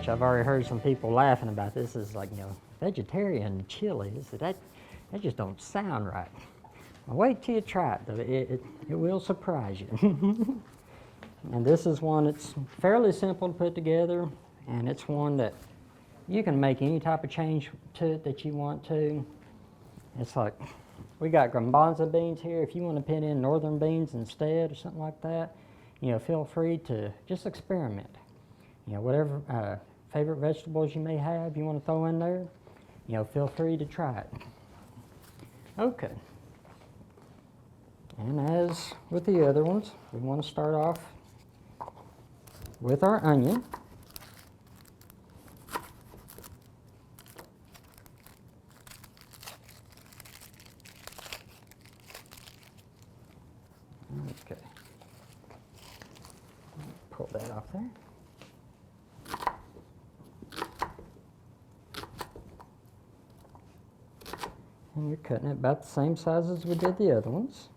much. I've already heard some people laughing about this. Is like, vegetarian chili. That just don't sound right. Well, wait till you try it, though. It will surprise you. And this is one that's fairly simple to put together, and it's one that you can make any type of change to it that you want to. It's like, we got garbanzo beans here. If you want to put in northern beans instead or something like that, feel free to just experiment. Whatever favorite vegetables you may have you want to throw in there, feel free to try it. Okay. And as with the other ones, we want to start off with our onion. Okay. Pull that off there. And you're cutting it about the same size as we did the other ones.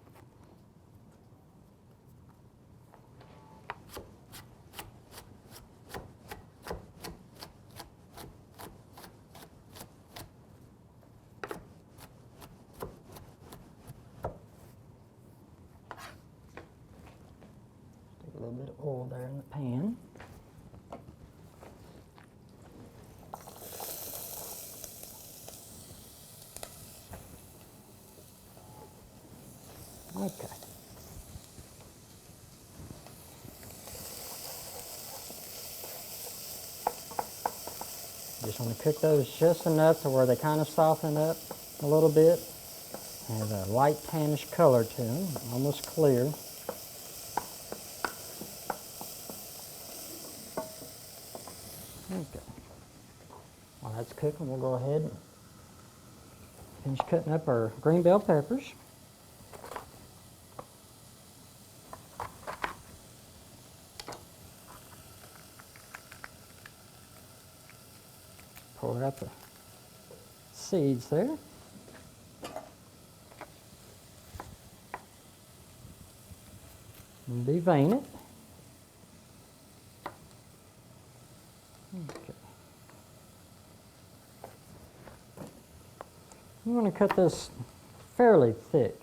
Stick a little bit of oil there in the pan. Okay. Just want to cook those just enough to where they kind of soften up a little bit. Have a light tannish color to them, almost clear. Okay. While that's cooking, we'll go ahead and finish cutting up our green bell peppers. Pull out the seeds there. And devein it. Okay. You want to cut this fairly thick.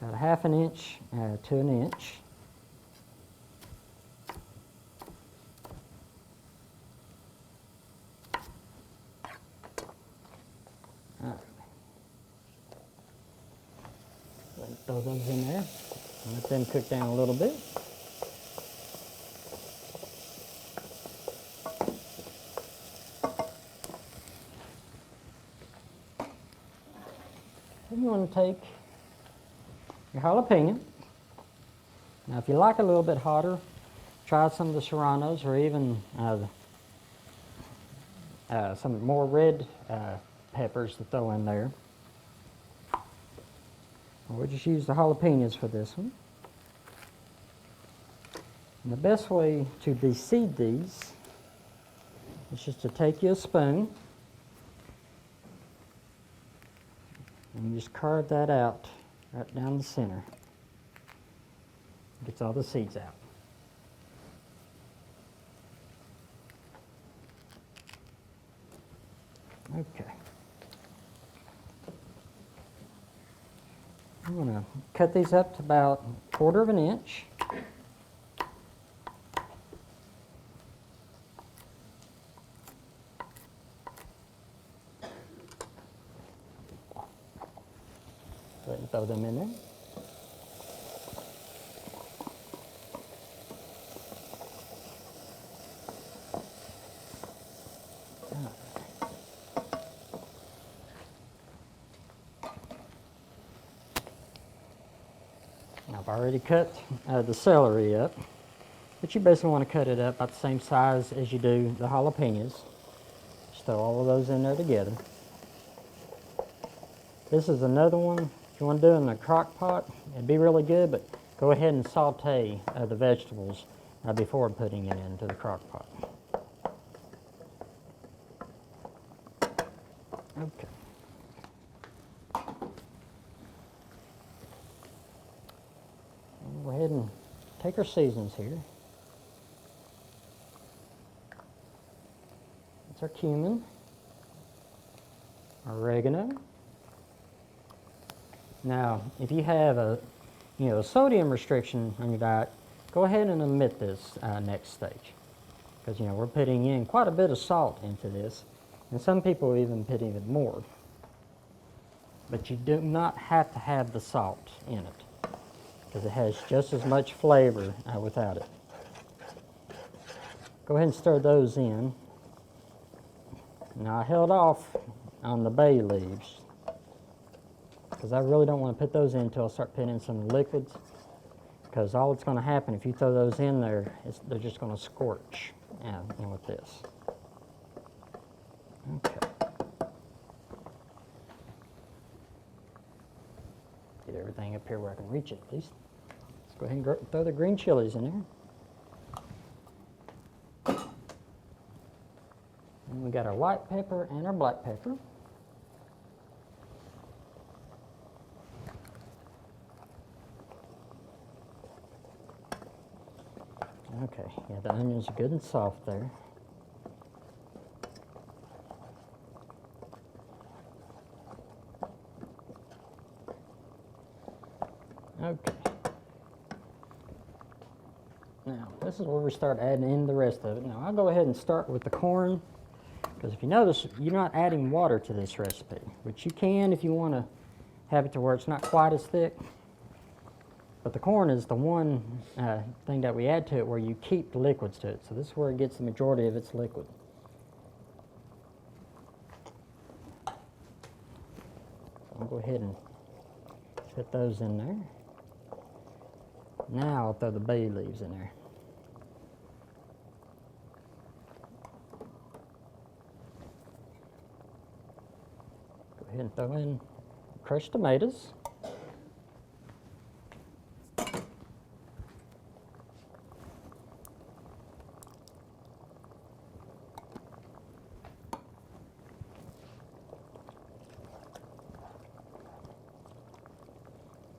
About 1/2 inch to 1 inch. All right. Throw those in there and let them cook down a little bit. Then you want to take your jalapeno. Now, if you like it a little bit hotter, try some of the serranos or even some more red peppers to throw in there. We'll just use the jalapenos for this one. And the best way to de-seed these is just to take you a spoon and you just carve that out right down the center. Gets all the seeds out. Okay. I'm going to cut these up to about 1/4 inch. Go ahead and throw them in there. I've already cut the celery up, but you basically want to cut it up about the same size as you do the jalapenos. Just throw all of those in there together. This is another one, if you want to do it in a crock pot, it'd be really good, but go ahead and saute the vegetables before putting it into the crock pot. Okay. ahead and take our seasons here. It's our cumin, oregano. Now, if you have a sodium restriction on your diet, go ahead and omit this next stage, because we're putting in quite a bit of salt into this, and some people even put even more. But you do not have to have the salt in it, because it has just as much flavor without it. Go ahead and stir those in. Now I held off on the bay leaves, because I really don't want to put those in until I start putting in some liquids, because all that's going to happen if you throw those in there is they're just going to scorch with this. Okay. Get everything up here where I can reach it at least. Let's go ahead and throw the green chilies in there. And we got our white pepper and our black pepper. Okay, yeah, the onions are good and soft there. Okay. Now, this is where we start adding in the rest of it. Now, I'll go ahead and start with the corn, because if you notice, you're not adding water to this recipe, which you can if you want to have it to where it's not quite as thick. But the corn is the one thing that we add to it where you keep the liquids to it. So this is where it gets the majority of its liquid. So I'll go ahead and put those in there. Now I'll throw the bay leaves in there. Go ahead and throw in crushed tomatoes.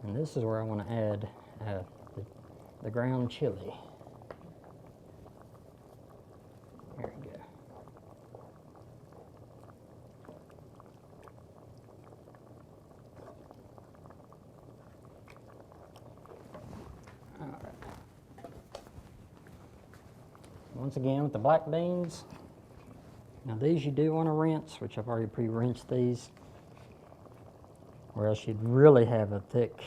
And this is where I want to add the ground chili. There we go. All right. Once again with the black beans. Now these you do want to rinse, which I've already pre-rinsed these, or else you'd really have a thick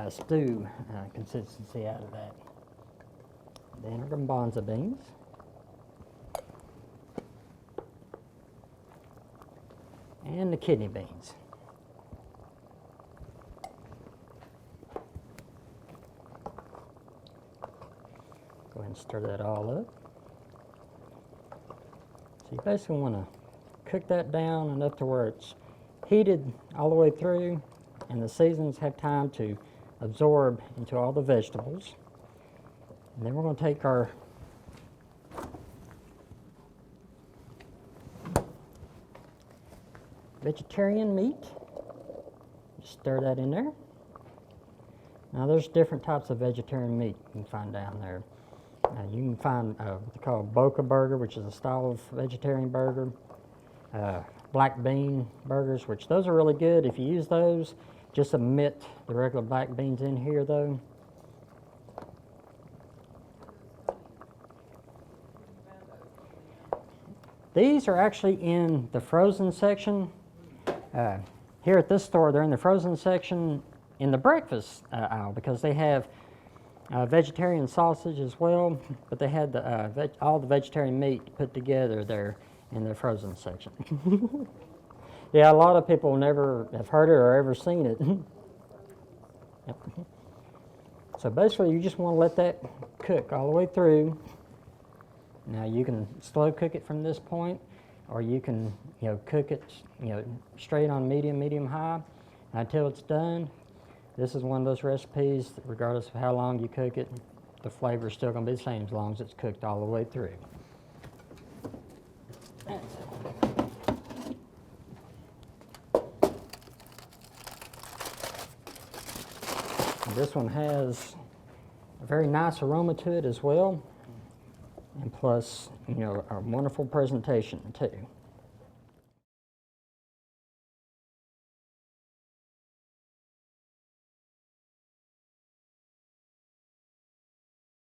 stew consistency out of that. Then our garbanzo beans. And the kidney beans. Go ahead and stir that all up. So you basically want to cook that down enough to where it's heated all the way through, and the seasons have time to absorb into all the vegetables. And then we're going to take our vegetarian meat, just stir that in there. Now there's different types of vegetarian meat you can find down there. You can find what they call boca burger, which is a style of vegetarian burger. Black bean burgers, which those are really good. If you use those, just omit the regular black beans in here though. These are actually in the frozen section. Here at this store, they're in the frozen section in the breakfast aisle, because they have vegetarian sausage as well, but they had all the vegetarian meat put together there in the frozen section. Yeah, a lot of people never have heard it or ever seen it. Yep. So basically, you just want to let that cook all the way through. Now you can slow cook it from this point, or you can cook it straight on medium high until it's done. This is one of those recipes that regardless of how long you cook it, the flavor is still going to be the same as long as it's cooked all the way through. This one has a very nice aroma to it as well, and plus, you know, a wonderful presentation too.